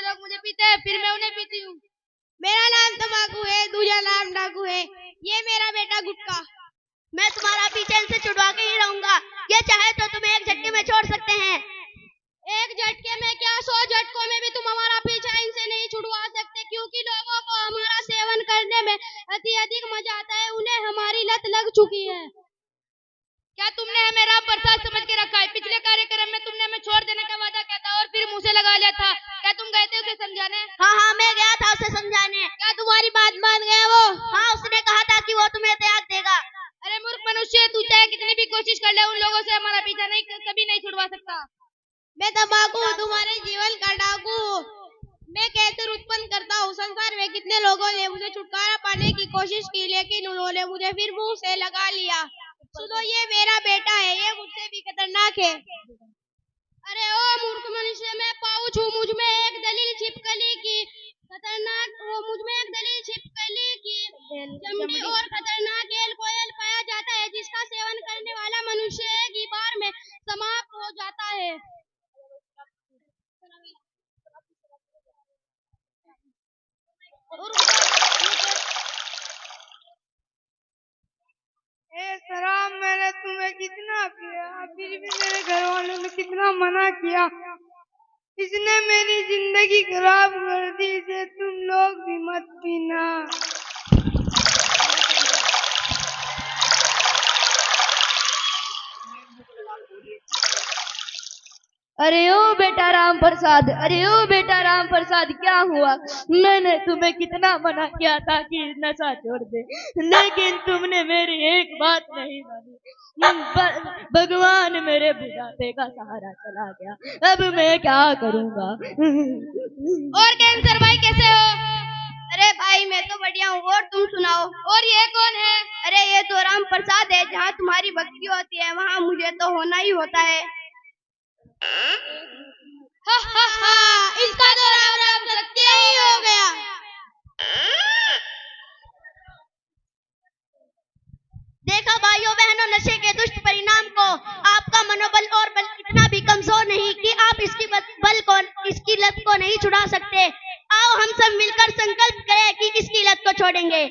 लोग मुझे पीते हैं, फिर मैं उन्हें पीती हूँ। मेरा नाम तम्बाकू है, दूजा नाम डाकू है, ये मेरा बेटा गुटखा। मैं तुम्हारा पीछे इनसे छुड़वा के ही रहूंगा। ये चाहे तो तुम्हें एक झटके में छोड़ सकते हैं। एक झटके में क्या, 100 झटकों में भी तुम हमारा पीछा इनसे नहीं छुड़वा सकते, क्योंकि लोगों को हमारा सेवन करने में अधिक मजा आता है। उन्हें हमारी लत लग चुकी है। क्या तुमने हमें राम प्रसाद समझ के रखा है? पिछले कार्यक्रम में तुमने हमें छोड़ देने का वादा किया था और फिर मुंह से लगा लिया था। क्या तुम गए थे उसे समझाने? हाँ, मैं गया था उसे समझाने। क्या तुम्हारी बात मान गया वो? हाँ, उसने कहा था कि वो तुम्हें त्याग देगा। अरे मूर्ख मनुष्य, तू चाहे कितनी भी कोशिश कर ले, उन लोगों से हमारा पीछा कभी नहीं छुड़वा सकता। मैं तम्बाकू तुम्हारे जीवन का डाकू हूँ। मैं कैंसर उत्पन्न करता हूँ। संसार में कितने लोगों ने मुझे छुटकारा पाने की कोशिश की, लेकिन उन्होंने मुझे फिर मुंह से लगा लिया। सुनो, ये मेरा बेटा है, ये मुझसे भी खतरनाक है। अरे ओ मूर्ख मनुष्य, मैं पाउच हूँ, मुझ में एक दलील छिपकली की खतरनाक, वो मुझ में एक दलील छिपकली की चमड़ी और खतरनाक एल्कोहल पाया जाता है, जिसका सेवन करने वाला मनुष्य एक ही बार में समाप्त हो जाता है। शराब मैंने तुम्हें कितना पिया, फिर भी मेरे घर वालों ने कितना मना किया। इसने मेरी जिंदगी खराब कर दी। इसे तुम लोग भी मत पीना। अरे ओ बेटा राम प्रसाद, अरे ओ बेटा राम प्रसाद, क्या हुआ? मैंने तुम्हें कितना मना किया था कि नशा छोड़ दे, लेकिन तुमने मेरी एक बात नहीं मानी। भगवान मेरे बुढ़ापे का सहारा चला गया, अब मैं क्या करूँगा? और कैंसर भाई कैसे हो? अरे भाई, मैं तो बढ़िया हूँ, और तुम सुनाओ। और ये कौन है? अरे ये तो राम प्रसाद है। जहाँ तुम्हारी भक्ति होती है वहाँ मुझे तो होना ही होता है। हा हा हा, इसका तो राम राम सत्य ही हो गया। देखा भाइयों बहनों, नशे के दुष्ट परिणाम को। आपका मनोबल और बल इतना भी कमजोर नहीं कि आप इसकी लत को नहीं छुड़ा सकते। आओ हम सब मिलकर संकल्प करें कि इसकी लत को छोड़ेंगे।